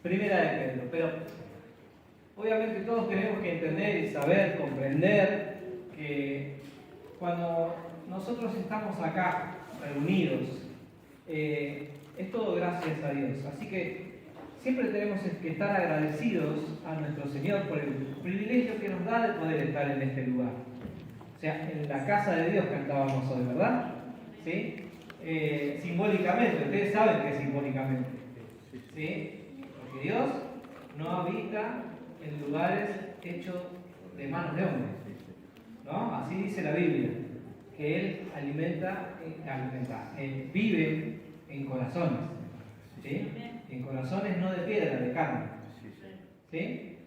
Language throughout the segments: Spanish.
Primera de Pedro, pero obviamente todos tenemos que entender y saber, comprender que cuando nosotros estamos acá reunidos, es todo gracias a Dios. Así que siempre tenemos que estar agradecidos a nuestro Señor por el privilegio que nos da de poder estar en este lugar. O sea, en la casa de Dios cantábamos hoy, ¿verdad? ¿Sí? Simbólicamente, ustedes saben que es simbólicamente. ¿Sí? Porque Dios no habita en lugares hechos de manos de hombres, ¿no? Así dice la Biblia, que Él vive en corazones, ¿sí? En corazones no de piedra, de carne, ¿sí?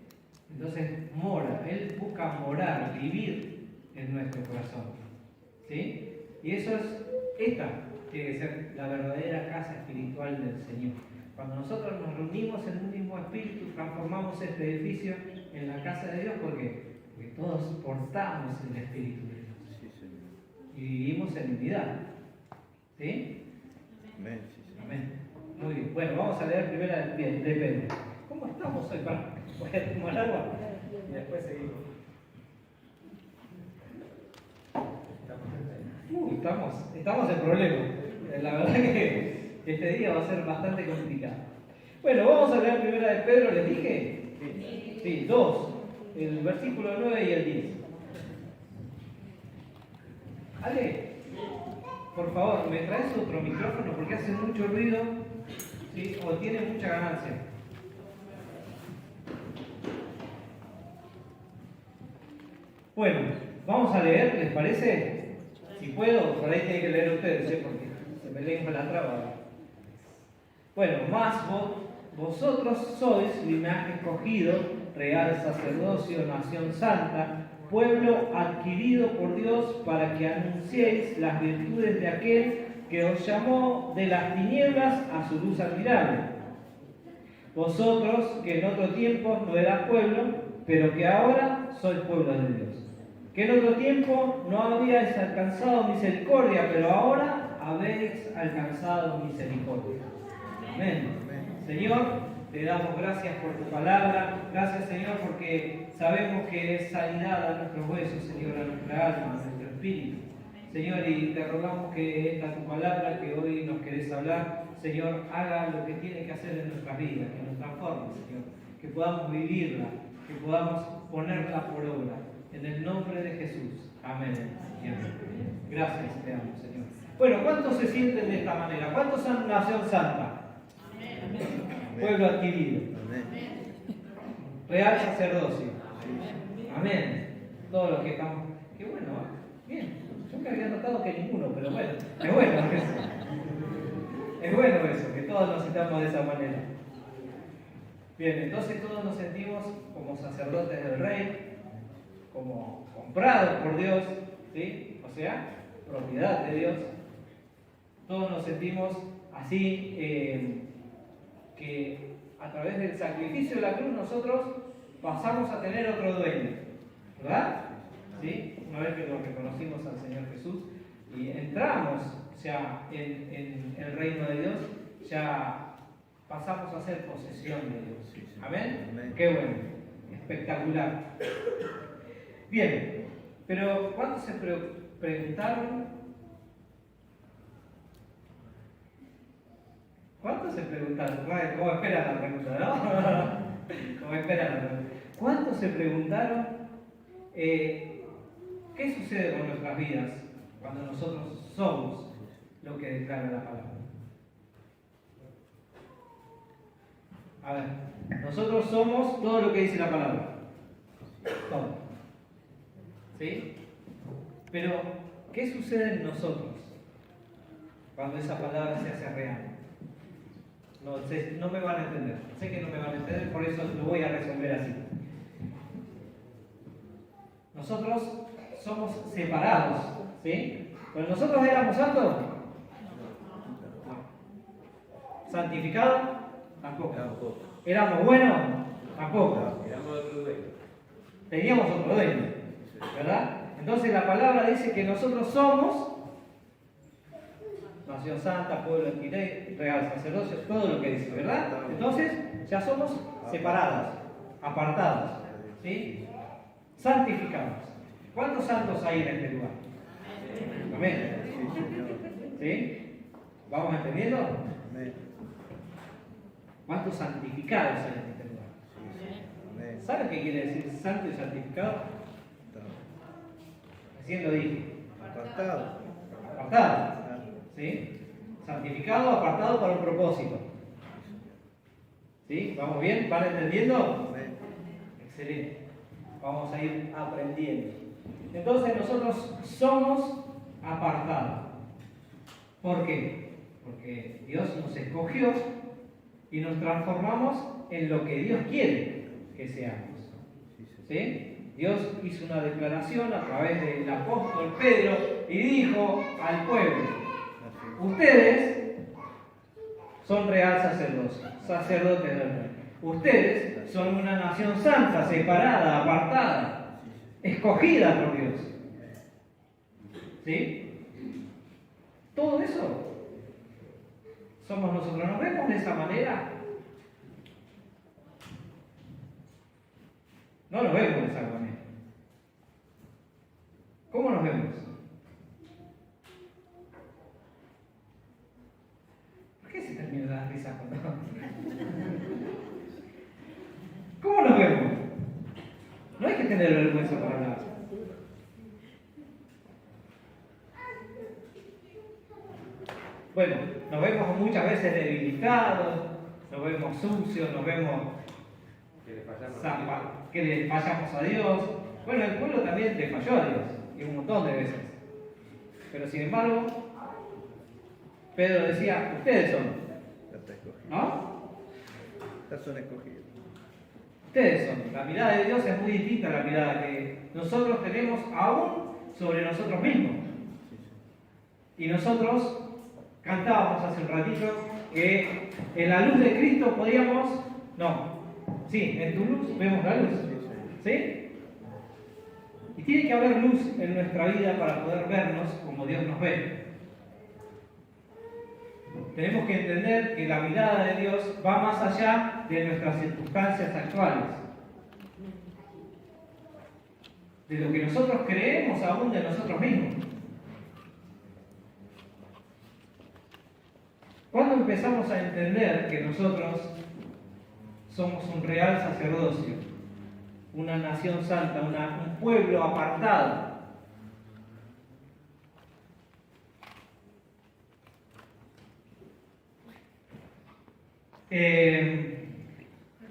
Entonces mora, Él busca morar, vivir en nuestro corazón, ¿sí? Y esta tiene que ser la verdadera casa espiritual del Señor. Cuando nosotros nos reunimos en un mismo espíritu, transformamos este edificio en la casa de Dios. ¿Por qué? Porque todos portamos el espíritu de Dios y vivimos en unidad. ¿Sí? Amén. Amén. Muy bien. Bueno, vamos a leer primera de Pedro. ¿Cómo estamos hoy? Voy a tomar agua y después seguimos. Estamos en problemas. La verdad que este día va a ser bastante complicado. Bueno, vamos a leer primera de Pedro, ¿les dije? Sí, 2, el versículo 9 y el 10. Ale, por favor, ¿me traes otro micrófono? Porque hace mucho ruido, ¿sí? O tiene mucha ganancia. Bueno, vamos a leer, ¿les parece? Si puedo, por ahí tienen que leer ustedes, ¿eh? Porque se me leen con la traba. Bueno, más vosotros sois linaje escogido, real sacerdocio, nación santa, pueblo adquirido por Dios para que anunciéis las virtudes de aquel que os llamó de las tinieblas a su luz admirable. Vosotros que en otro tiempo no eras pueblo, pero que ahora sois pueblo de Dios. Que en otro tiempo no habíais alcanzado misericordia, pero ahora habéis alcanzado misericordia. Amén. Señor, te damos gracias por tu palabra. Gracias, Señor, porque sabemos que es sanidad a nuestros huesos, Señor, a nuestra alma, a nuestro espíritu. Señor, y te rogamos que esta tu palabra que hoy nos querés hablar, Señor, haga lo que tiene que hacer en nuestras vidas, que nos transforme, Señor, que podamos vivirla, que podamos ponerla por obra. En el nombre de Jesús. Amén. Gracias te damos, Señor. Bueno, ¿cuántos se sienten de esta manera? ¿Cuántos son nación santa? Amén. Pueblo adquirido. Amén. Real sacerdocio. Amén. Todos los que estamos. Qué bueno, ¿eh? Bien. Yo que había notado que ninguno, pero bueno. Es bueno eso. Es bueno eso, que todos nos sintamos de esa manera. Bien, entonces todos nos sentimos como sacerdotes del Rey, como comprados por Dios, ¿sí? O sea, propiedad de Dios. Todos nos sentimos así, que a través del sacrificio de la cruz nosotros pasamos a tener otro dueño, ¿verdad? ¿Sí? Una vez que lo reconocimos al Señor Jesús y entramos ya en el reino de Dios, ya pasamos a ser posesión de Dios. ¿Amén? Amén. Qué bueno, espectacular. Bien, pero ¿cuántos se preguntaron? ¿Cuántos se preguntaron? ¿Cómo esperan la pregunta, no? ¿Cómo esperan la pregunta? ¿Cuántos se preguntaron qué sucede con nuestras vidas cuando nosotros somos lo que declara la palabra? A ver, nosotros somos todo lo que dice la palabra. Todo. ¿Sí? Pero, ¿qué sucede en nosotros cuando esa palabra se hace real? No me van a entender. Sé que no me van a entender, por eso lo voy a resolver así. Nosotros somos separados, ¿sí? ¿Pero nosotros éramos santos? No. ¿Santificados? Tampoco. ¿Éramos buenos? Tampoco. Teníamos otro dueño, ¿verdad? Entonces la palabra dice que nosotros somos, no nación santa, pueblo adquirido, real sacerdocio, todo lo que dice, ¿verdad? Entonces ya somos separados, apartados, ¿sí? Santificados. ¿Cuántos santos hay en este lugar? Amén. ¿Sí? ¿Vamos entendiendo? ¿Cuántos santificados hay en este lugar? ¿Saben qué quiere decir santo y santificado? Recién lo dije. Apartado. Apartado. ¿Sí? Santificado, apartado para un propósito. ¿Sí? ¿Vamos bien? ¿Van entendiendo? Excelente. Vamos a ir aprendiendo. Entonces nosotros somos apartados. ¿Por qué? Porque Dios nos escogió y nos transformamos en lo que Dios quiere que seamos. ¿Sí? Dios hizo una declaración a través del apóstol Pedro y dijo al pueblo: ustedes son real sacerdocio, sacerdotes del rey. Ustedes son una nación santa, separada, apartada, escogida por Dios. ¿Sí? Todo eso somos nosotros. ¿Nos vemos de esa manera? No nos vemos de esa manera. ¿Cómo nos vemos? ¿Por qué se termina la risa cuando... ¿Cómo nos vemos? No hay que tener vergüenza para hablar. Bueno, nos vemos muchas veces debilitados, nos vemos sucios, nos vemos que le fallamos a Dios. Bueno, el pueblo también le falló a Dios, y un montón de veces. Pero sin embargo, Pedro decía: ustedes son, ¿no? Ya son escogidos. Ustedes son. La mirada de Dios es muy distinta a la mirada que nosotros tenemos aún sobre nosotros mismos. Y nosotros cantábamos hace un ratito que en la luz de Cristo podíamos... No, sí, en tu luz vemos la luz. ¿Sí? Y tiene que haber luz en nuestra vida para poder vernos como Dios nos ve. Tenemos que entender que la mirada de Dios va más allá de nuestras circunstancias actuales. De lo que nosotros creemos aún de nosotros mismos. ¿Cuándo empezamos a entender que nosotros somos un real sacerdocio, una nación santa, un pueblo apartado?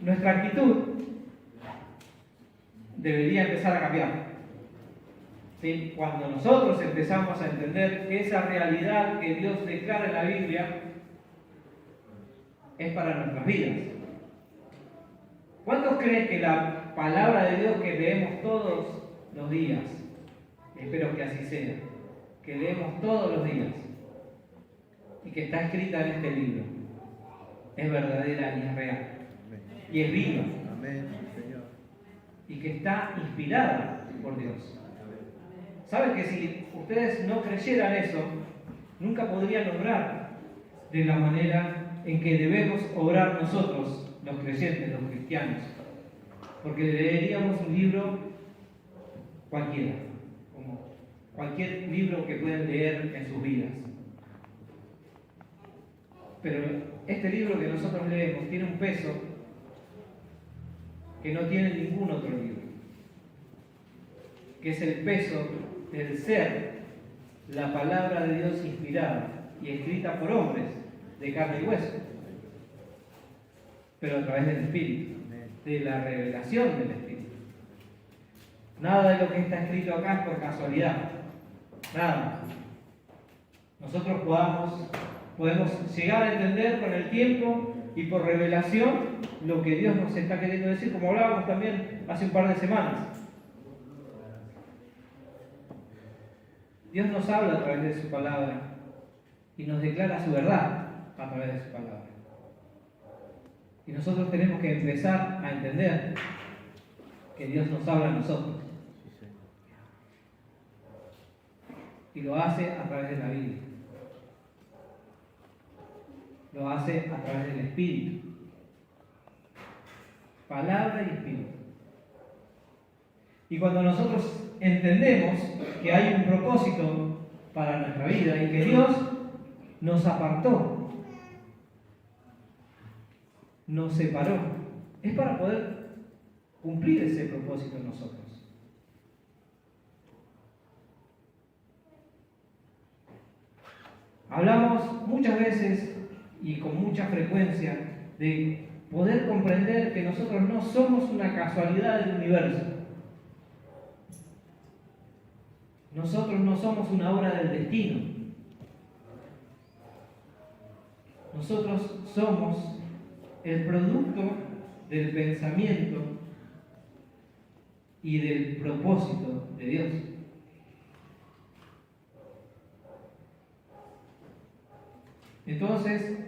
Nuestra actitud debería empezar a cambiar. ¿Sí? Cuando nosotros empezamos a entender que esa realidad que Dios declara en la Biblia es para nuestras vidas. ¿Cuántos creen que la palabra de Dios que leemos todos los días, espero que así sea, que leemos todos los días y que está escrita en este libro, es verdadera y es real? Y es viva. Amén, Señor. Y que está inspirada por Dios. ¿Saben que si ustedes no creyeran eso, nunca podrían obrar de la manera en que debemos obrar nosotros, los creyentes, los cristianos? Porque leeríamos un libro cualquiera, como cualquier libro que pueden leer en sus vidas. Pero este libro que nosotros leemos tiene un peso que no tiene ningún otro libro, que es el peso del ser la palabra de Dios inspirada y escrita por hombres de carne y hueso, pero a través del Espíritu, de la revelación del Espíritu. Nada de lo que está escrito acá es por casualidad, nada. Nosotros podemos llegar a entender con el tiempo y por revelación lo que Dios nos está queriendo decir, como hablábamos también hace un par de semanas. Dios nos habla a través de su palabra y nos declara su verdad a través de su palabra. Y nosotros tenemos que empezar a entender que Dios nos habla a nosotros. Y lo hace a través de la Biblia. Lo hace a través del Espíritu. Palabra y Espíritu. Y cuando nosotros entendemos que hay un propósito para nuestra vida y que Dios nos apartó, nos separó, es para poder cumplir ese propósito en nosotros. Hablamos muchas veces y con mucha frecuencia de poder comprender que nosotros no somos una casualidad del universo. Nosotros no somos una obra del destino. Nosotros somos el producto del pensamiento y del propósito de Dios. Entonces,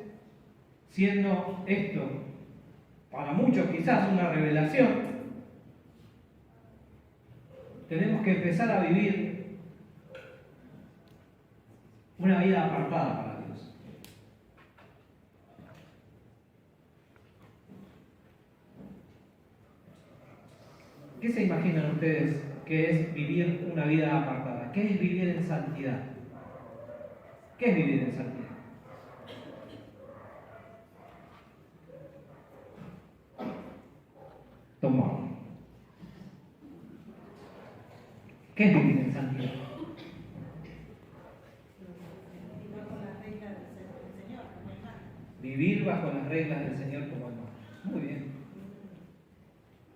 siendo esto para muchos quizás una revelación, tenemos que empezar a vivir una vida apartada para Dios. ¿Qué se imaginan ustedes que es vivir una vida apartada? ¿Qué es vivir en santidad? ¿Qué es vivir en santidad? Toma. ¿Qué es vivir en santidad? Vivir bajo las reglas del Señor como hermano. Muy bien.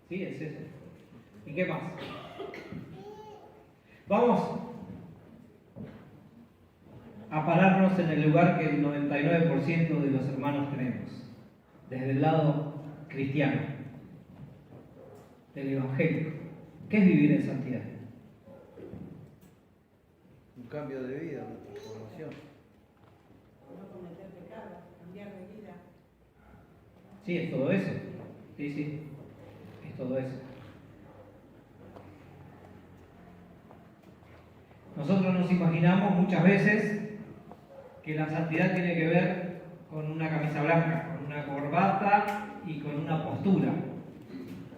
Sí, es eso. ¿Y qué más? Vamos a pararnos en el lugar que el 99% de los hermanos tenemos, desde el lado cristiano, del Evangelio. ¿Qué es vivir en santidad? Un cambio de vida, una transformación. No cometer pecado, cambiar de vida. Sí, es todo eso. Sí, es todo eso. Nosotros nos imaginamos muchas veces que la santidad tiene que ver con una camisa blanca, con una corbata y con una postura,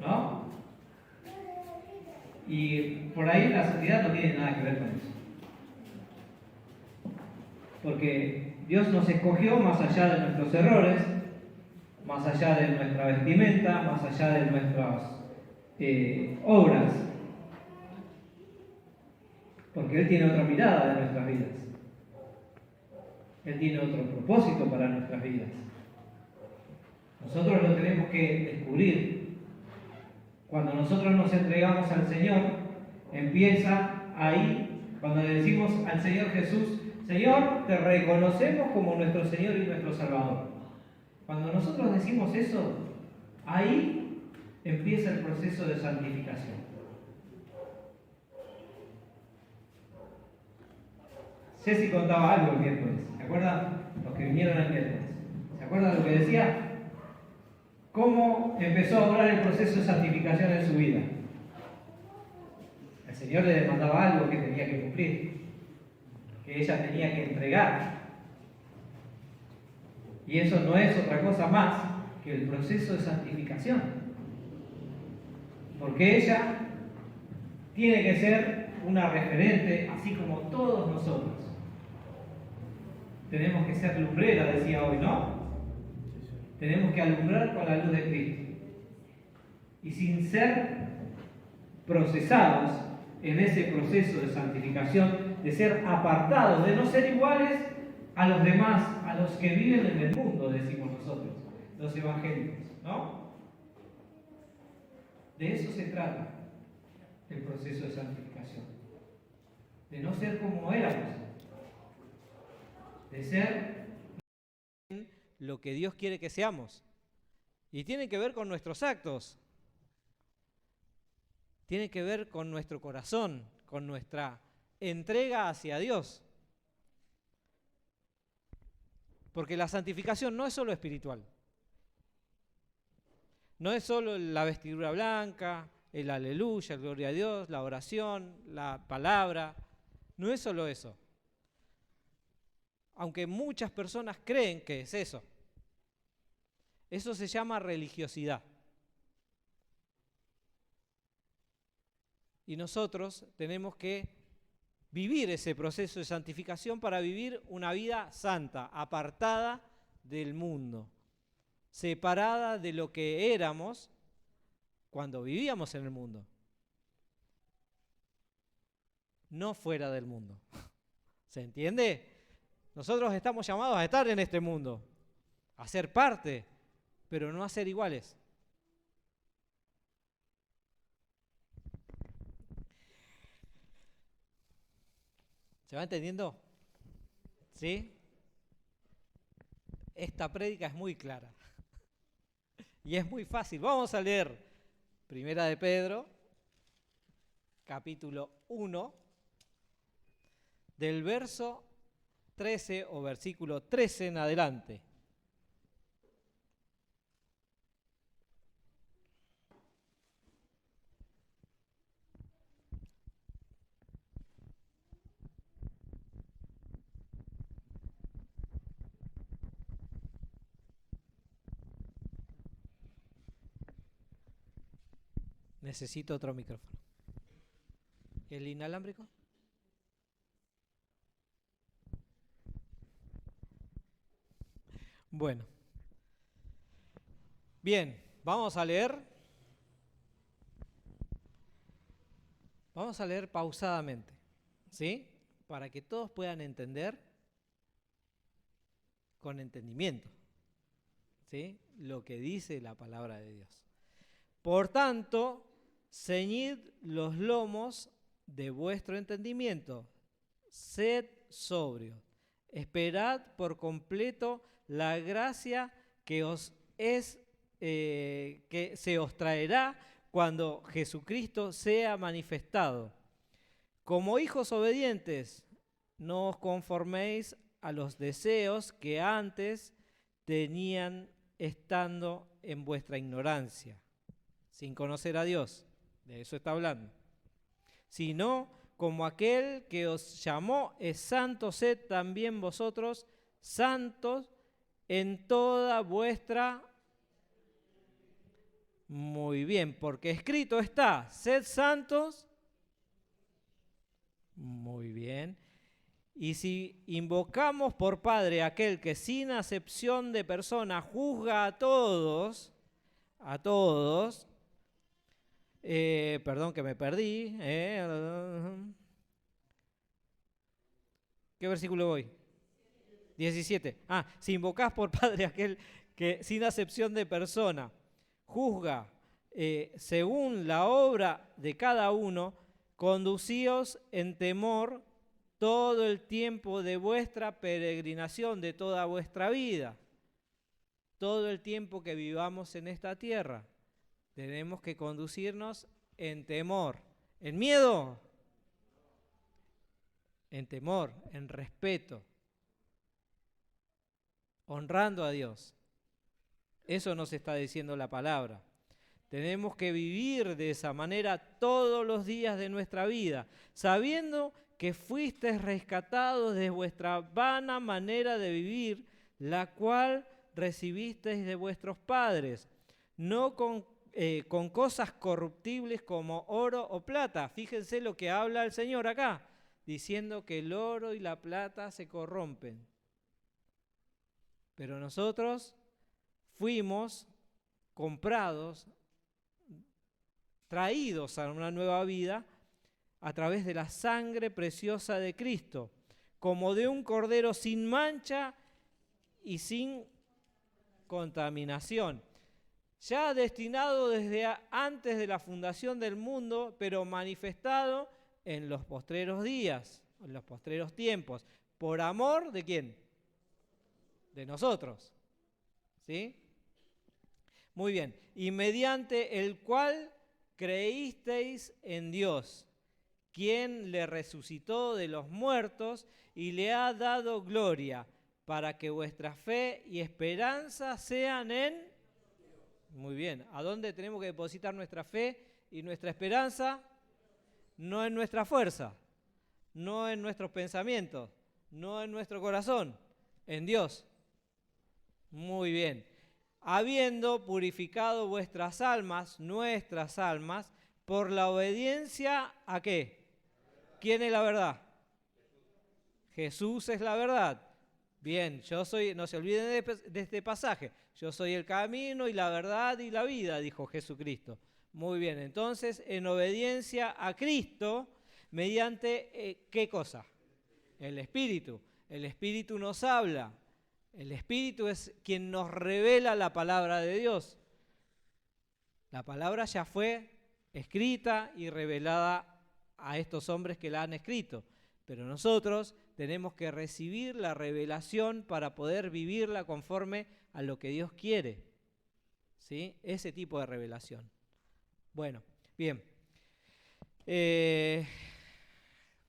¿no? Y por ahí la santidad no tiene nada que ver con eso. Porque Dios nos escogió más allá de nuestros errores, más allá de nuestra vestimenta, más allá de nuestras obras. Porque Él tiene otra mirada de nuestras vidas. Él tiene otro propósito para nuestras vidas. Nosotros lo tenemos que descubrir. Cuando nosotros nos entregamos al Señor, empieza ahí, cuando le decimos al Señor Jesús, Señor, te reconocemos como nuestro Señor y nuestro Salvador. Cuando nosotros decimos eso, ahí empieza el proceso de santificación. Ceci contaba algo el miércoles. ¿Se acuerdan? Los que vinieron el miércoles. ¿Se acuerdan lo que decía? ¿Cómo empezó a obrar el proceso de santificación en su vida? El Señor le demandaba algo que tenía que cumplir, que ella tenía que entregar. Y eso no es otra cosa más que el proceso de santificación. Porque ella tiene que ser una referente, así como todos nosotros. Tenemos que ser lumbrera, decía hoy, ¿no? Tenemos que alumbrar con la luz de Cristo. Y sin ser procesados en ese proceso de santificación, de ser apartados, de no ser iguales a los demás, a los que viven en el mundo, decimos nosotros, los evangélicos, ¿no? De eso se trata el proceso de santificación. De no ser como éramos, de ser lo que Dios quiere que seamos. Y tiene que ver con nuestros actos. Tiene que ver con nuestro corazón, con nuestra entrega hacia Dios. Porque la santificación no es solo espiritual. No es solo la vestidura blanca, el aleluya, el gloria a Dios, la oración, la palabra. No es solo eso. Aunque muchas personas creen que es eso. Eso se llama religiosidad. Y nosotros tenemos que vivir ese proceso de santificación para vivir una vida santa, apartada del mundo, separada de lo que éramos cuando vivíamos en el mundo. No fuera del mundo. ¿Se entiende? Nosotros estamos llamados a estar en este mundo, a ser parte, pero no a ser iguales. ¿Se va entendiendo? ¿Sí? Esta prédica es muy clara y es muy fácil. Vamos a leer Primera de Pedro, capítulo 1, del verso 13 o versículo 13 en adelante. Necesito otro micrófono. ¿El inalámbrico? Bueno. Bien, vamos a leer. Vamos a leer pausadamente, ¿sí? Para que todos puedan entender con entendimiento, ¿sí? Lo que dice la palabra de Dios. Por tanto, ceñid los lomos de vuestro entendimiento, sed sobrios, esperad por completo la gracia que se os traerá cuando Jesucristo sea manifestado. Como hijos obedientes, no os conforméis a los deseos que antes tenían estando en vuestra ignorancia, sin conocer a Dios, de eso está hablando, sino como aquel que os llamó es santo, sed también vosotros santos en toda vuestra... Muy bien, porque escrito está, sed santos. Muy bien. Y si invocamos por Padre aquel que sin acepción de persona juzga a todos, perdón que me perdí, ¿qué versículo voy? 17. Si invocás por Padre aquel que sin acepción de persona juzga según la obra de cada uno, conducíos en temor todo el tiempo de vuestra peregrinación, de toda vuestra vida, todo el tiempo que vivamos en esta tierra. Tenemos que conducirnos en temor, en miedo, en temor, en respeto, honrando a Dios. Eso nos está diciendo la palabra. Tenemos que vivir de esa manera todos los días de nuestra vida, sabiendo que fuisteis rescatados de vuestra vana manera de vivir, la cual recibisteis de vuestros padres, no con cosas corruptibles como oro o plata. Fíjense lo que habla el Señor acá, diciendo que el oro y la plata se corrompen. Pero nosotros fuimos comprados, traídos a una nueva vida a través de la sangre preciosa de Cristo, como de un cordero sin mancha y sin contaminación, ya destinado desde antes de la fundación del mundo, pero manifestado en los postreros días, en los postreros tiempos. ¿Por amor de quién? De nosotros. ¿Sí? Muy bien. Y mediante el cual creísteis en Dios, quien le resucitó de los muertos y le ha dado gloria, para que vuestra fe y esperanza sean en... Muy bien. ¿A dónde tenemos que depositar nuestra fe y nuestra esperanza? No en nuestra fuerza, no en nuestros pensamientos, no en nuestro corazón, en Dios. Muy bien. habiendo purificado vuestras almas, nuestras almas, por la obediencia ¿a qué? ¿Quién es la verdad? Jesús es la verdad. Bien, yo soy, no se olviden de este pasaje, yo soy el camino y la verdad y la vida, dijo Jesucristo. Muy bien, entonces, en obediencia a Cristo, mediante, ¿qué cosa? El Espíritu. El Espíritu nos habla. El Espíritu es quien nos revela la palabra de Dios. La palabra ya fue escrita y revelada a estos hombres que la han escrito, pero nosotros tenemos que recibir la revelación para poder vivirla conforme a lo que Dios quiere, ¿sí? Ese tipo de revelación. Bueno, bien.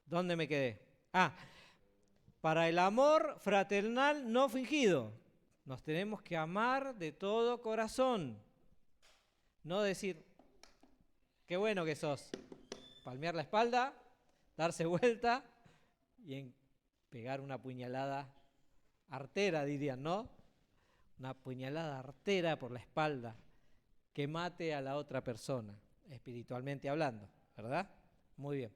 ¿Dónde me quedé? Para el amor fraternal no fingido. Nos tenemos que amar de todo corazón. No decir, qué bueno que sos. Palmear la espalda, darse vuelta y pegar una puñalada artera, dirían, ¿no? Una puñalada artera por la espalda que mate a la otra persona, espiritualmente hablando, ¿verdad? Muy bien.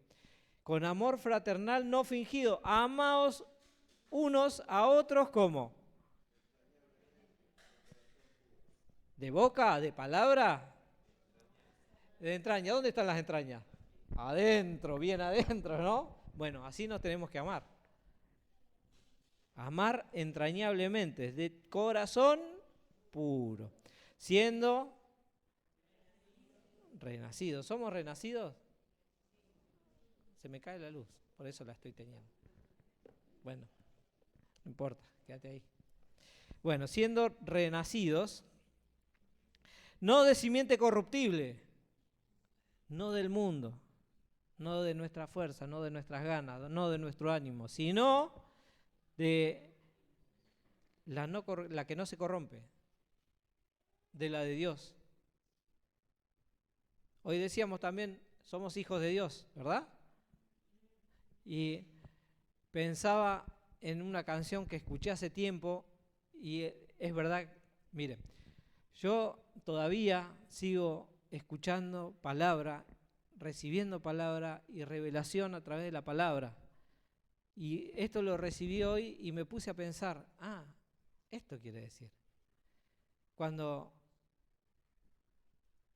Con amor fraternal no fingido, amaos unos a otros como de boca, de palabra, de entraña. ¿Dónde están las entrañas? Adentro, bien adentro, ¿no? Bueno, así nos tenemos que amar. Amar entrañablemente, de corazón puro, siendo renacidos. ¿Somos renacidos? Se me cae la luz, por eso la estoy teniendo. Bueno, no importa, quédate ahí. Bueno, siendo renacidos, no de simiente corruptible, no del mundo, no de nuestra fuerza, no de nuestras ganas, no de nuestro ánimo, sino de la que no se corrompe, de la de Dios. Hoy decíamos también, somos hijos de Dios, ¿verdad? Y pensaba en una canción que escuché hace tiempo y es verdad, miren, yo todavía sigo escuchando palabra, recibiendo palabra y revelación a través de la palabra. Y esto lo recibí hoy y me puse a pensar, esto quiere decir. Cuando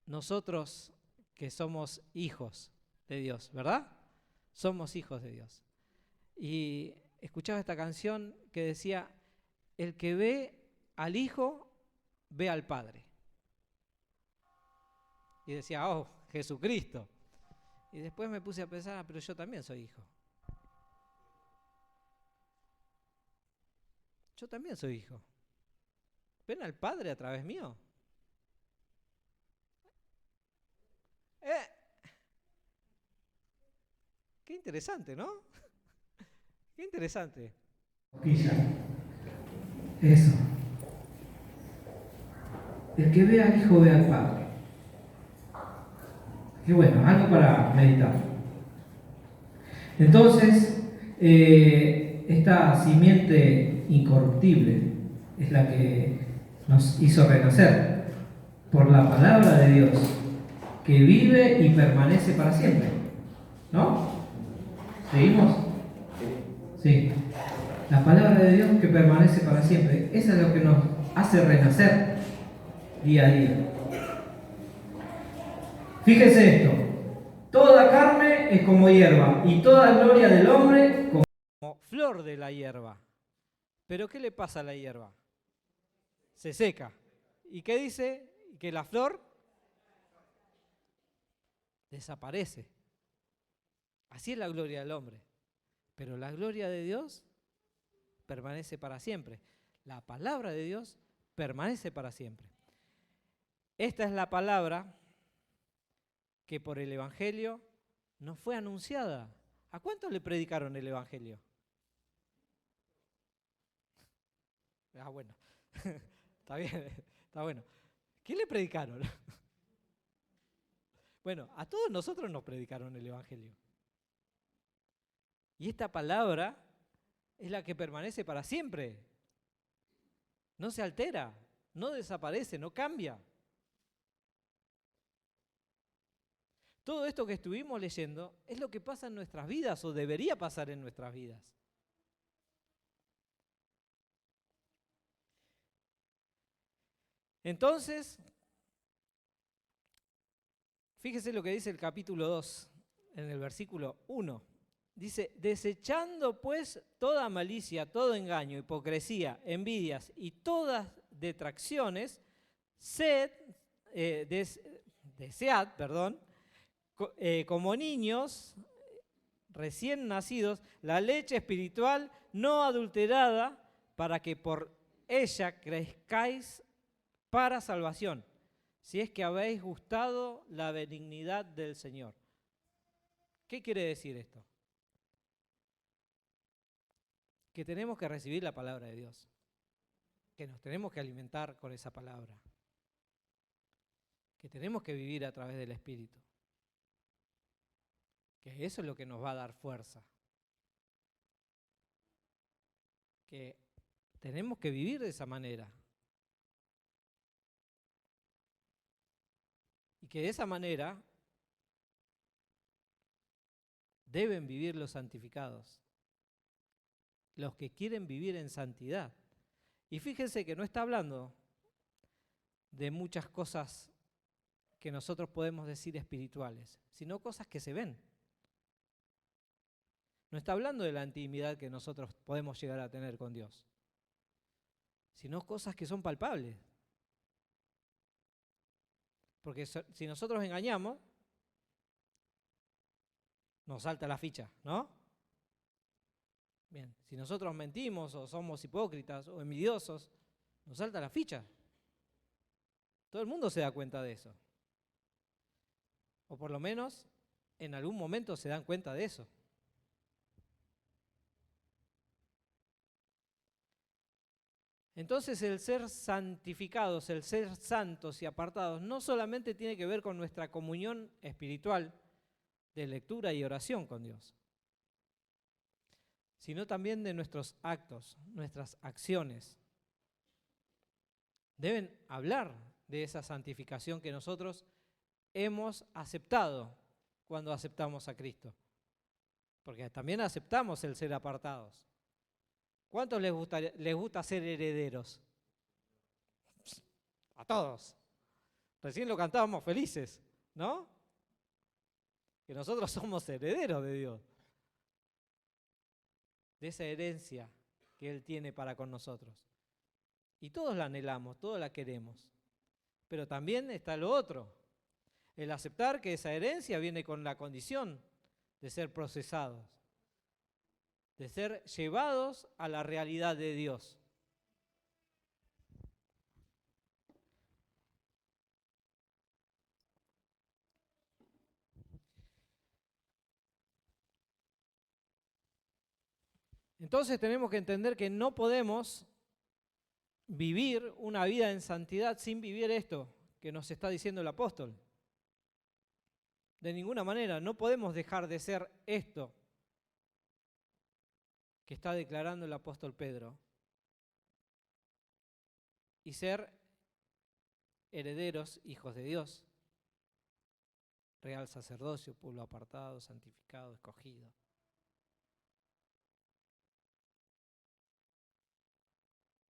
nosotros que somos hijos de Dios, ¿verdad? Somos hijos de Dios. Y escuchaba esta canción que decía, el que ve al Hijo, ve al Padre. Y decía, oh, Jesucristo. Y después me puse a pensar, pero yo también soy hijo. Yo también soy hijo. ¿Ven al Padre a través mío? Qué interesante, ¿no? Qué interesante. Eso. El que ve al Hijo ve al Padre. Qué bueno, algo para meditar. Entonces, esta simiente incorruptible es la que nos hizo renacer por la palabra de Dios, que vive y permanece para siempre. ¿No? ¿Seguimos? Sí. La palabra de Dios que permanece para siempre. Eso es lo que nos hace renacer día a día. Fíjense esto. Toda carne es como hierba y toda gloria del hombre como flor de la hierba. ¿Pero qué le pasa a la hierba? Se seca. ¿Y qué dice? Que la flor desaparece. Así es la gloria del hombre. Pero la gloria de Dios permanece para siempre. La palabra de Dios permanece para siempre. Esta es la palabra que por el Evangelio nos fue anunciada. ¿A cuántos le predicaron el Evangelio? Bueno, está bien, está bueno. ¿Qué le predicaron? Bueno, a todos nosotros nos predicaron el Evangelio. Y esta palabra es la que permanece para siempre. No se altera. no desaparece, no cambia. Todo esto que estuvimos leyendo es lo que pasa en nuestras vidas o debería pasar en nuestras vidas. Entonces, fíjese lo que dice el capítulo 2, en el versículo 1. Dice, desechando pues toda malicia, todo engaño, hipocresía, envidias y todas detracciones, desead, como niños recién nacidos, la leche espiritual no adulterada, para que por ella crezcáis para salvación, si es que habéis gustado la benignidad del Señor. ¿Qué quiere decir esto? Que tenemos que recibir la palabra de Dios, que nos tenemos que alimentar con esa palabra, que tenemos que vivir a través del Espíritu, que eso es lo que nos va a dar fuerza, que tenemos que vivir de esa manera y que de esa manera deben vivir los santificados, los que quieren vivir en santidad. Y fíjense que no está hablando de muchas cosas que nosotros podemos decir espirituales, sino cosas que se ven. No está hablando de la intimidad que nosotros podemos llegar a tener con Dios, sino cosas que son palpables. Porque si nosotros engañamos, nos salta la ficha, ¿no? Bien, si nosotros mentimos o somos hipócritas o envidiosos, nos salta la ficha. Todo el mundo se da cuenta de eso. O por lo menos en algún momento se dan cuenta de eso. Entonces el ser santificados, el ser santos y apartados, no solamente tiene que ver con nuestra comunión espiritual de lectura y oración con Dios, sino también de nuestros actos, nuestras acciones. Deben hablar de esa santificación que nosotros hemos aceptado cuando aceptamos a Cristo, porque también aceptamos el ser apartados. ¿Cuántos les gusta ser herederos? A todos. Recién lo cantábamos felices, ¿no? Que nosotros somos herederos de Dios, de esa herencia que Él tiene para con nosotros. Y todos la anhelamos, todos la queremos. Pero también está lo otro, el aceptar que esa herencia viene con la condición de ser procesados, de ser llevados a la realidad de Dios. Entonces tenemos que entender que no podemos vivir una vida en santidad sin vivir esto que nos está diciendo el apóstol. De ninguna manera, no podemos dejar de ser esto que está declarando el apóstol Pedro y ser herederos, hijos de Dios, real sacerdocio, pueblo apartado, santificado, escogido.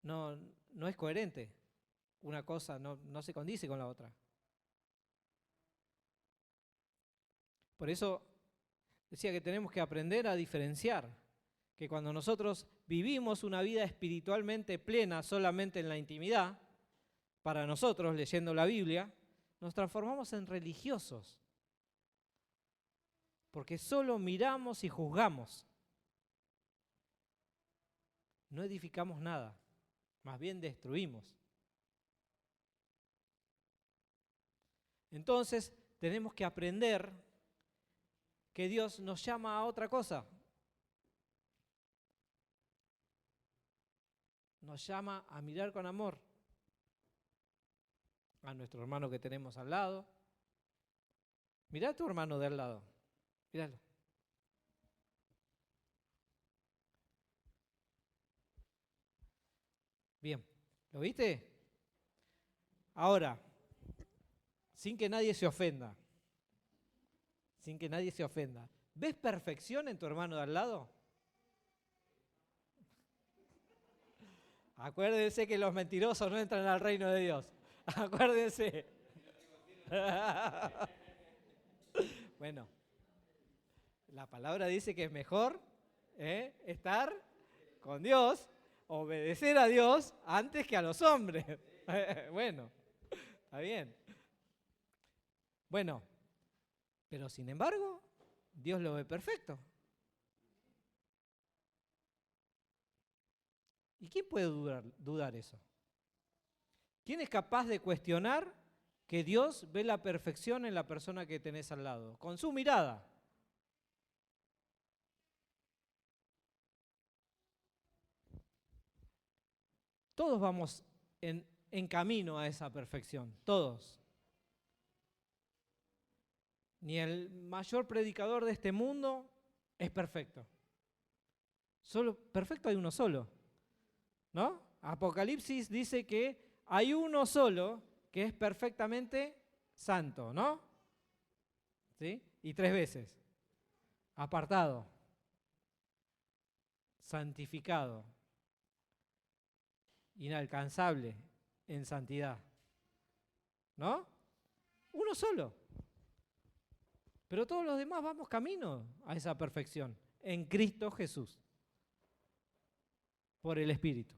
No es coherente. Una cosa no se condice con la otra. Por eso decía que tenemos que aprender a diferenciar que cuando nosotros vivimos una vida espiritualmente plena solamente en la intimidad, para nosotros, leyendo la Biblia, nos transformamos en religiosos. Porque solo miramos y juzgamos. No edificamos nada, más bien destruimos. Entonces, tenemos que aprender que Dios nos llama a otra cosa. Nos llama a mirar con amor a nuestro hermano que tenemos al lado. Mirá a tu hermano de al lado, míralo. Bien, ¿lo viste? Ahora, sin que nadie se ofenda, sin que nadie se ofenda, ¿ves perfección en tu hermano de al lado? Acuérdense que los mentirosos no entran al reino de Dios. Acuérdense. Bueno, la palabra dice que es mejor estar con Dios, obedecer a Dios antes que a los hombres. Bueno, está bien. Bueno, pero sin embargo, Dios lo ve perfecto. ¿Y quién puede dudar eso? ¿Quién es capaz de cuestionar que Dios ve la perfección en la persona que tenés al lado? Con su mirada. Todos vamos en camino a esa perfección, todos. Ni el mayor predicador de este mundo es perfecto. Perfecto hay uno solo, ¿no? Apocalipsis dice que hay uno solo que es perfectamente santo, ¿no? ¿Sí? Y 3 veces. Apartado, santificado, inalcanzable en santidad, ¿no? Uno solo. Pero todos los demás vamos camino a esa perfección en Cristo Jesús, por el Espíritu.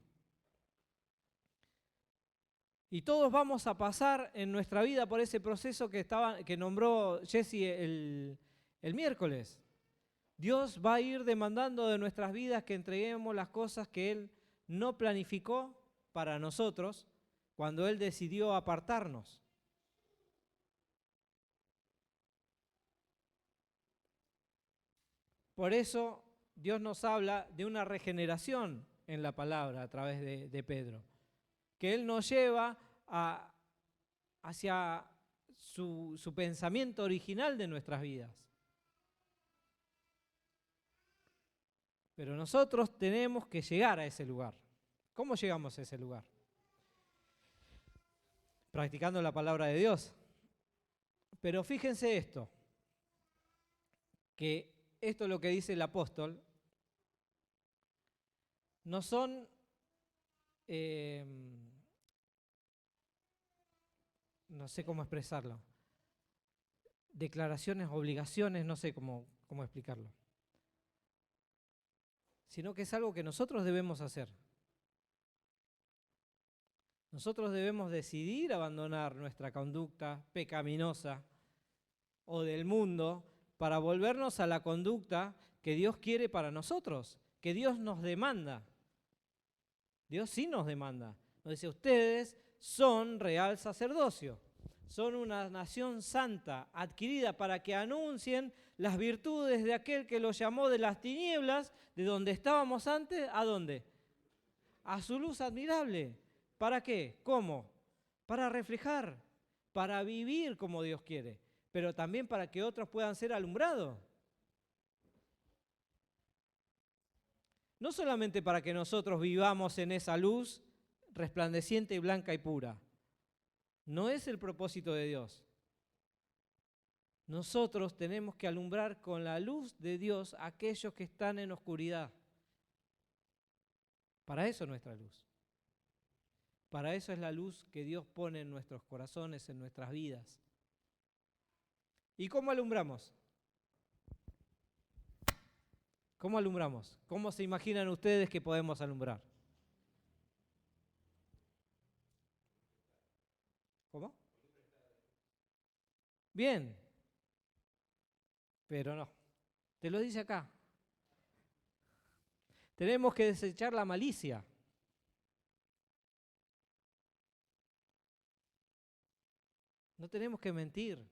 Y todos vamos a pasar en nuestra vida por ese proceso que nombró Jesse el miércoles. Dios va a ir demandando de nuestras vidas que entreguemos las cosas que Él no planificó para nosotros cuando Él decidió apartarnos. Por eso Dios nos habla de una regeneración en la palabra a través de Pedro, que Él nos lleva hacia su pensamiento original de nuestras vidas. Pero nosotros tenemos que llegar a ese lugar. ¿Cómo llegamos a ese lugar? Practicando la palabra de Dios. Pero fíjense esto, que esto es lo que dice el apóstol, no son no sé cómo expresarlo, declaraciones, obligaciones, no sé cómo explicarlo, sino que es algo que nosotros debemos hacer. Nosotros debemos decidir abandonar nuestra conducta pecaminosa o del mundo para volvernos a la conducta que Dios quiere para nosotros, que Dios nos demanda. Dios sí nos demanda. Nos dice, ustedes son real sacerdocio, son una nación santa, adquirida para que anuncien las virtudes de aquel que los llamó de las tinieblas, de donde estábamos antes, ¿a dónde? A su luz admirable. ¿Para qué? ¿Cómo? Para reflejar, para vivir como Dios quiere, pero también para que otros puedan ser alumbrados. No solamente para que nosotros vivamos en esa luz resplandeciente y blanca y pura. No es el propósito de Dios. Nosotros tenemos que alumbrar con la luz de Dios a aquellos que están en oscuridad. Para eso es nuestra luz. Para eso es la luz que Dios pone en nuestros corazones, en nuestras vidas. ¿Y cómo alumbramos? ¿Cómo alumbramos? ¿Cómo se imaginan ustedes que podemos alumbrar? ¿Cómo? Bien, pero no. Te lo dice acá. Tenemos que desechar la malicia. No tenemos que mentir.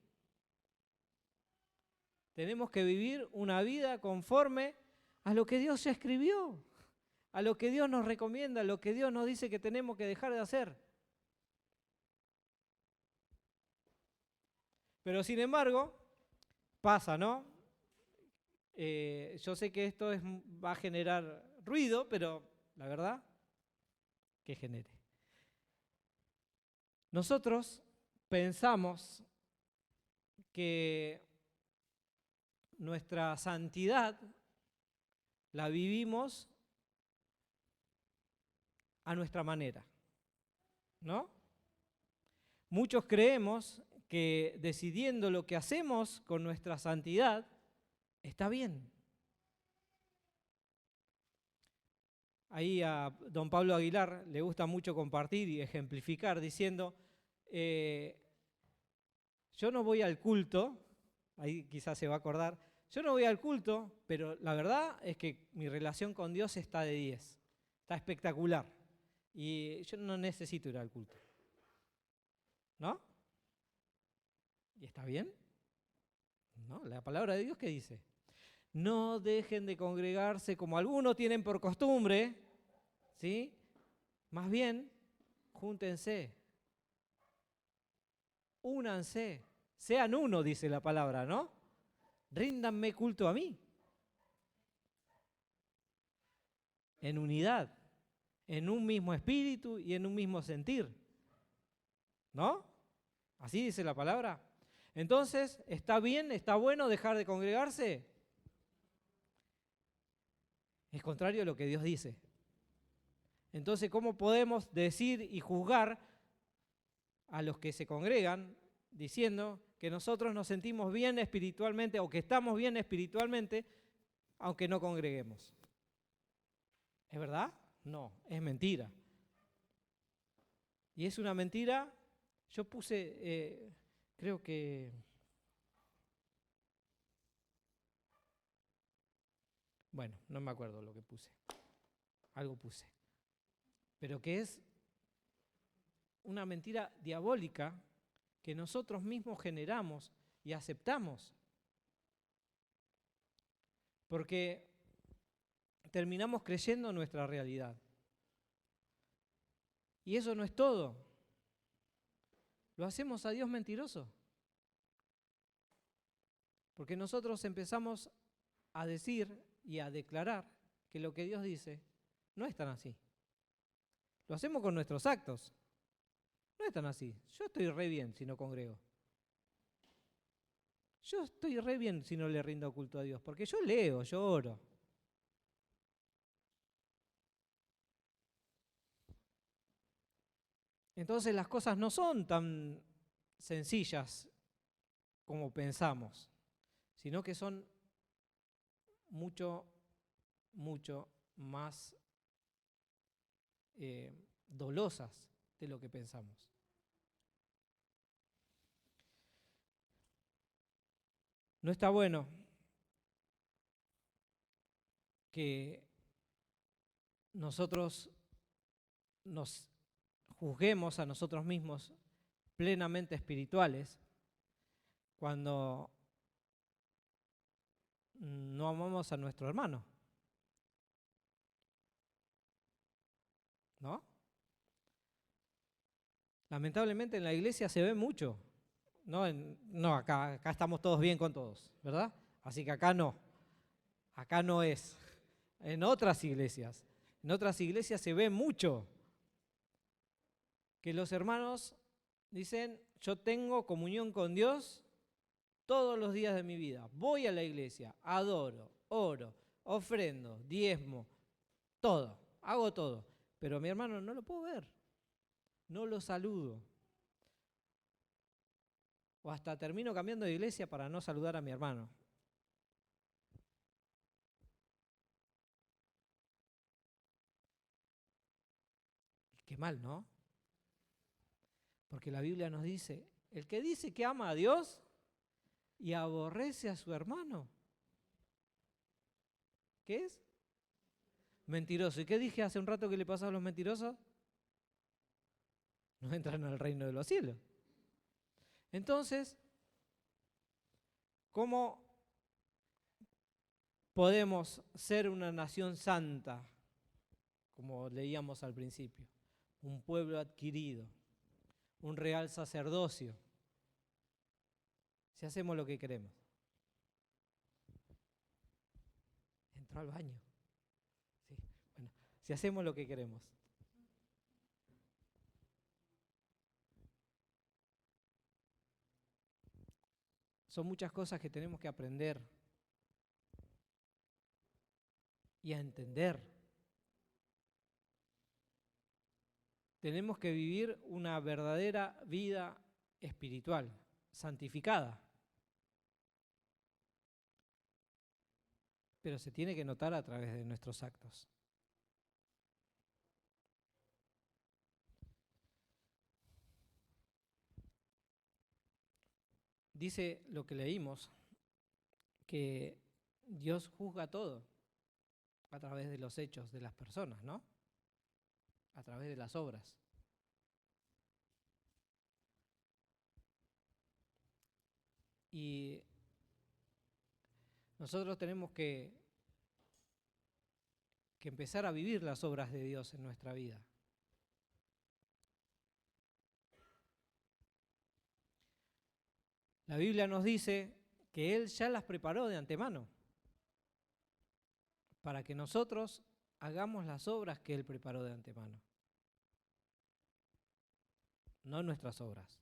Tenemos que vivir una vida conforme a lo que Dios ya escribió, a lo que Dios nos recomienda, a lo que Dios nos dice que tenemos que dejar de hacer. Pero sin embargo, pasa, ¿no? Yo sé que esto va a generar ruido, pero la verdad, que genere. Nosotros pensamos que nuestra santidad la vivimos a nuestra manera, ¿no? Muchos creemos que decidiendo lo que hacemos con nuestra santidad está bien. Ahí a don Pablo Aguilar le gusta mucho compartir y ejemplificar diciendo, yo no voy al culto, ahí quizás se va a acordar, yo no voy al culto, pero la verdad es que mi relación con Dios está de 10, está espectacular y yo no necesito ir al culto. ¿No? ¿Y está bien? ¿No? La palabra de Dios, ¿qué dice? No dejen de congregarse como algunos tienen por costumbre, ¿sí? Más bien, júntense, únanse, sean uno, dice la palabra, ¿no? Ríndanme culto a mí. En unidad, en un mismo espíritu y en un mismo sentir. ¿No? Así dice la palabra. Entonces, ¿está bien, está bueno dejar de congregarse? Es contrario a lo que Dios dice. Entonces, ¿cómo podemos decir y juzgar a los que se congregan diciendo que nosotros nos sentimos bien espiritualmente o que estamos bien espiritualmente aunque no congreguemos? ¿Es verdad? No, es mentira. Y es una mentira. Yo puse, creo que, bueno, no me acuerdo lo que puse, algo puse, pero que es una mentira diabólica que nosotros mismos generamos y aceptamos, porque terminamos creyendo nuestra realidad. Y eso no es todo. Lo hacemos a Dios mentiroso. Porque nosotros empezamos a decir y a declarar que lo que Dios dice no es tan así. Lo hacemos con nuestros actos. No es tan así. Yo estoy re bien si no congrego. Yo estoy re bien si no le rindo culto a Dios, porque yo leo, yo oro. Entonces las cosas no son tan sencillas como pensamos, sino que son mucho, mucho más dolosas de lo que pensamos. No está bueno que nosotros nos juzguemos a nosotros mismos plenamente espirituales cuando no amamos a nuestro hermano. ¿No? Lamentablemente en la iglesia se ve mucho. No, acá estamos todos bien con todos, ¿verdad? Así que acá no es. En otras iglesias se ve mucho que los hermanos dicen, yo tengo comunión con Dios todos los días de mi vida. Voy a la iglesia, adoro, oro, ofrendo, diezmo, todo, hago todo. Pero a mi hermano no lo puedo ver, no lo saludo. O hasta termino cambiando de iglesia para no saludar a mi hermano. Qué mal, ¿no? Porque la Biblia nos dice, el que dice que ama a Dios y aborrece a su hermano, ¿qué es? Mentiroso. ¿Y qué dije hace un rato que le pasaba a los mentirosos? No entran al reino de los cielos. Entonces, ¿cómo podemos ser una nación santa? Como leíamos al principio, un pueblo adquirido, un real sacerdocio, si hacemos lo que queremos. Entró al baño. Sí. Bueno, si hacemos lo que queremos. Son muchas cosas que tenemos que aprender y a entender. Tenemos que vivir una verdadera vida espiritual, santificada. Pero se tiene que notar a través de nuestros actos. Dice lo que leímos, que Dios juzga todo a través de los hechos de las personas, ¿no? A través de las obras. Y nosotros tenemos que empezar a vivir las obras de Dios en nuestra vida. La Biblia nos dice que Él ya las preparó de antemano para que nosotros hagamos las obras que Él preparó de antemano, no nuestras obras.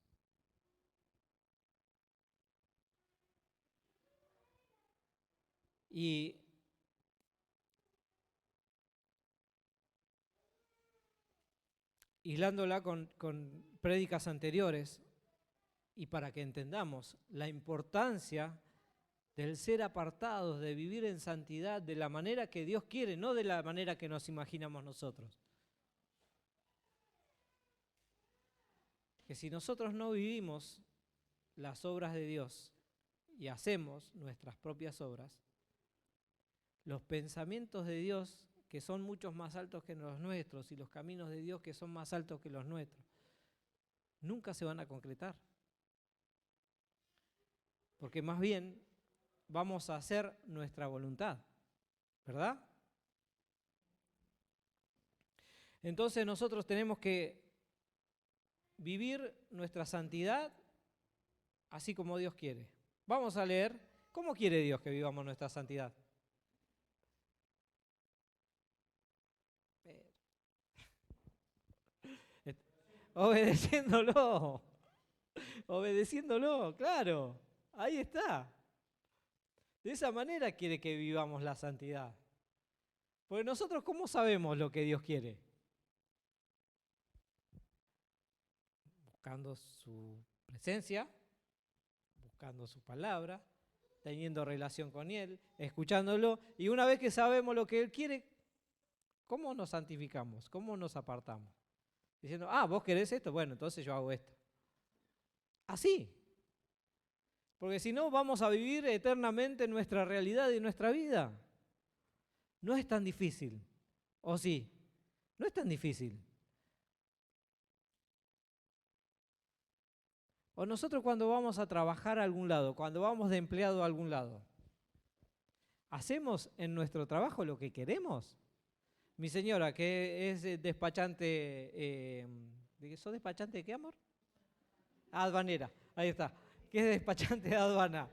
Y hilándola con prédicas anteriores, y para que entendamos la importancia del ser apartados, de vivir en santidad de la manera que Dios quiere, no de la manera que nos imaginamos nosotros. Que si nosotros no vivimos las obras de Dios y hacemos nuestras propias obras, los pensamientos de Dios, que son muchos más altos que los nuestros, y los caminos de Dios, que son más altos que los nuestros, nunca se van a concretar. Porque más bien vamos a hacer nuestra voluntad, ¿verdad? Entonces nosotros tenemos que vivir nuestra santidad así como Dios quiere. Vamos a leer, ¿cómo quiere Dios que vivamos nuestra santidad? Obedeciéndolo, obedeciéndolo, claro, ahí está. De esa manera quiere que vivamos la santidad. Porque nosotros, ¿cómo sabemos lo que Dios quiere? Buscando su presencia, buscando su palabra, teniendo relación con Él, escuchándolo, y una vez que sabemos lo que Él quiere, ¿cómo nos santificamos? ¿Cómo nos apartamos? Diciendo, vos querés esto, bueno, entonces yo hago esto. Así. Porque si no, vamos a vivir eternamente nuestra realidad y nuestra vida. No es tan difícil. ¿O sí? No es tan difícil. O nosotros cuando vamos a trabajar a algún lado, cuando vamos de empleado a algún lado, ¿hacemos en nuestro trabajo lo que queremos? Mi señora, que es despachante, ¿sos despachante de qué, amor? Aduanera, ahí está, que es despachante de aduana.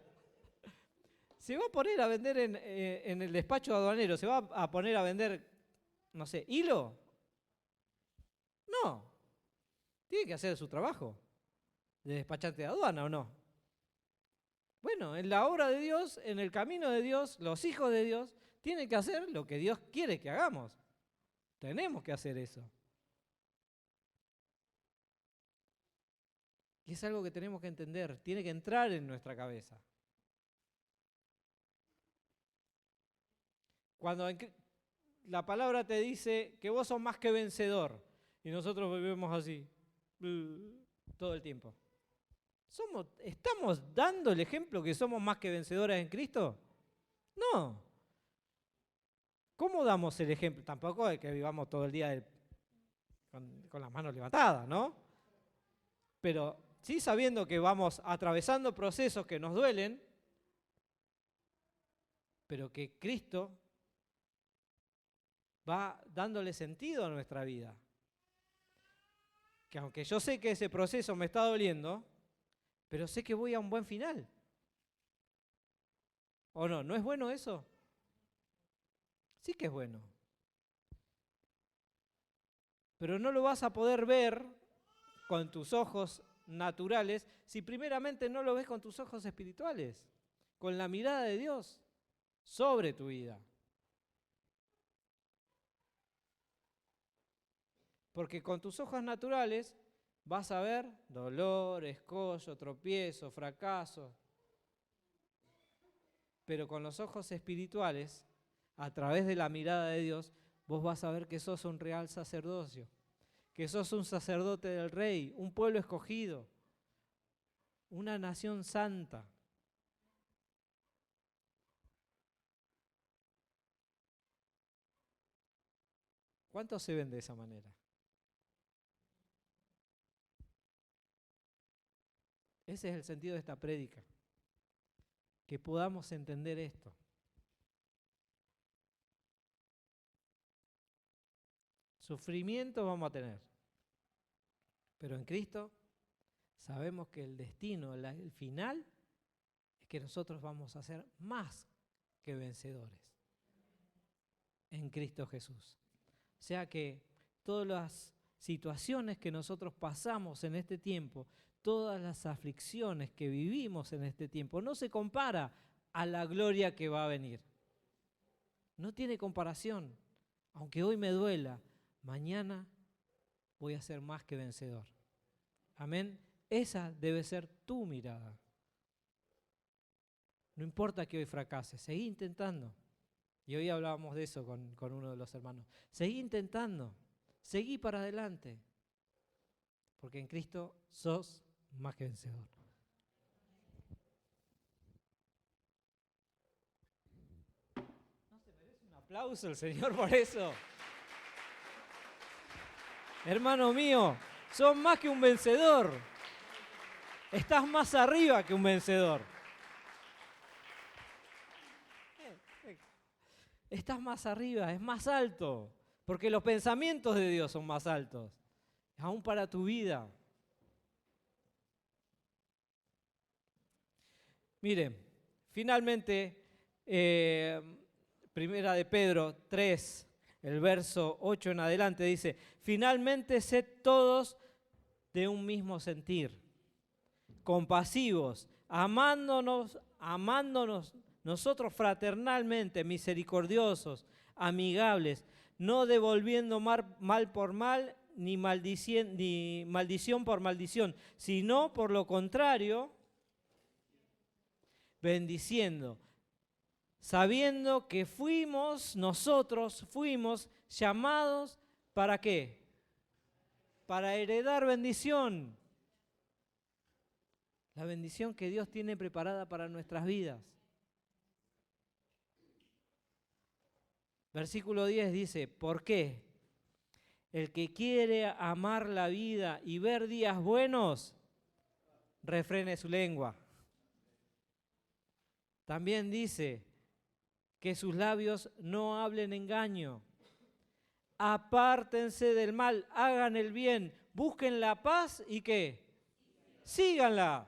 ¿Se va a poner a vender en el despacho aduanero, se va a poner a vender, no sé, hilo? No, tiene que hacer su trabajo de despachante de aduana, ¿o no? Bueno, en la obra de Dios, en el camino de Dios, los hijos de Dios tienen que hacer lo que Dios quiere que hagamos. Tenemos que hacer eso. Y es algo que tenemos que entender, tiene que entrar en nuestra cabeza. Cuando la palabra te dice que vos sos más que vencedor, y nosotros vivimos así, todo el tiempo. ¿Estamos dando el ejemplo que somos más que vencedores en Cristo? No. ¿Cómo damos el ejemplo? Tampoco es que vivamos todo el día con las manos levantadas, ¿no? Pero sí sabiendo que vamos atravesando procesos que nos duelen, pero que Cristo va dándole sentido a nuestra vida. Que aunque yo sé que ese proceso me está doliendo, pero sé que voy a un buen final. ¿O no? ¿No es bueno eso? Sí que es bueno. Pero no lo vas a poder ver con tus ojos naturales si primeramente no lo ves con tus ojos espirituales, con la mirada de Dios sobre tu vida? Porque con tus ojos naturales vas a ver dolor, escollo, tropiezo, fracaso. Pero con los ojos espirituales, a través de la mirada de Dios, vos vas a ver que sos un real sacerdocio, que sos un sacerdote del Rey, un pueblo escogido, una nación santa. ¿Cuántos se ven de esa manera? Ese es el sentido de esta prédica, que podamos entender esto. Sufrimiento vamos a tener, pero en Cristo sabemos que el destino, el final, es que nosotros vamos a ser más que vencedores en Cristo Jesús. O sea que todas las situaciones que nosotros pasamos en este tiempo, todas las aflicciones que vivimos en este tiempo, no se compara a la gloria que va a venir. No tiene comparación. Aunque hoy me duela, mañana voy a ser más que vencedor. Amén. Esa debe ser tu mirada. No importa que hoy fracases, seguí intentando. Y hoy hablábamos de eso con uno de los hermanos. Seguí intentando, seguí para adelante. Porque en Cristo sos más que vencedor. ¿No se merece un aplauso el Señor por eso? Hermano mío, sos más que un vencedor. Estás más arriba que un vencedor. Estás más arriba, es más alto, porque los pensamientos de Dios son más altos, aún para tu vida. Miren, finalmente, Primera de Pedro 3, el verso 8 en adelante dice: finalmente sed todos de un mismo sentir, compasivos, amándonos nosotros fraternalmente, misericordiosos, amigables, no devolviendo mal por mal, ni maldición por maldición, sino por lo contrario, bendiciendo, sabiendo que nosotros fuimos llamados, ¿para qué? Para heredar bendición. La bendición que Dios tiene preparada para nuestras vidas. Versículo 10 dice: ¿por qué? El que quiere amar la vida y ver días buenos, refrene su lengua. También dice que sus labios no hablen engaño. Apártense del mal, hagan el bien, busquen la paz y ¿qué? Síganla.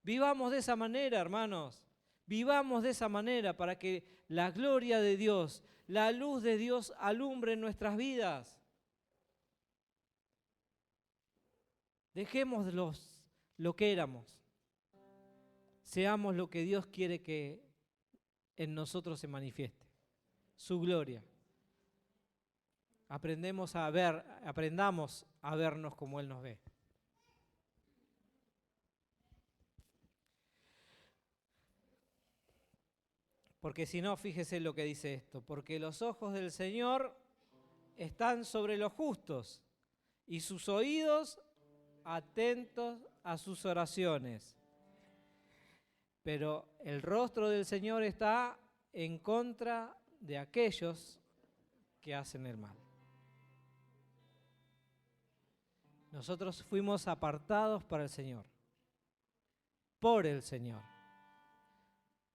Vivamos de esa manera, hermanos. Vivamos de esa manera para que la gloria de Dios, la luz de Dios alumbre en nuestras vidas. Dejemos lo que éramos. Seamos lo que Dios quiere que en nosotros se manifieste. Su gloria. Aprendamos a vernos como Él nos ve. Porque si no, fíjese lo que dice esto. Porque los ojos del Señor están sobre los justos y sus oídos atentos a sus oraciones. Pero el rostro del Señor está en contra de aquellos que hacen el mal. Nosotros fuimos apartados para el Señor, por el Señor,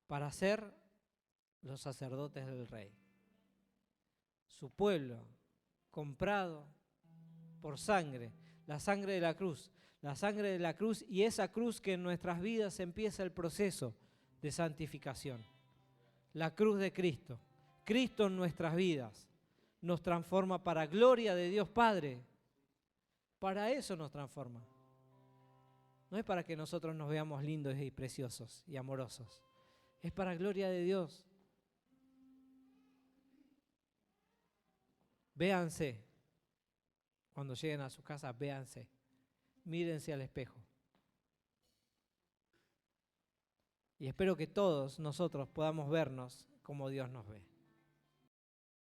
para ser los sacerdotes del Rey. Su pueblo, comprado por sangre, la sangre de la cruz. La sangre de la cruz, y esa cruz que en nuestras vidas empieza el proceso de santificación. La cruz de Cristo. Cristo en nuestras vidas nos transforma para gloria de Dios Padre. Para eso nos transforma. no es para que nosotros nos veamos lindos y preciosos y amorosos. Es para gloria de Dios. Véanse. Cuando lleguen a su casa, véanse. Mírense al espejo. Y espero que todos nosotros podamos vernos como Dios nos ve.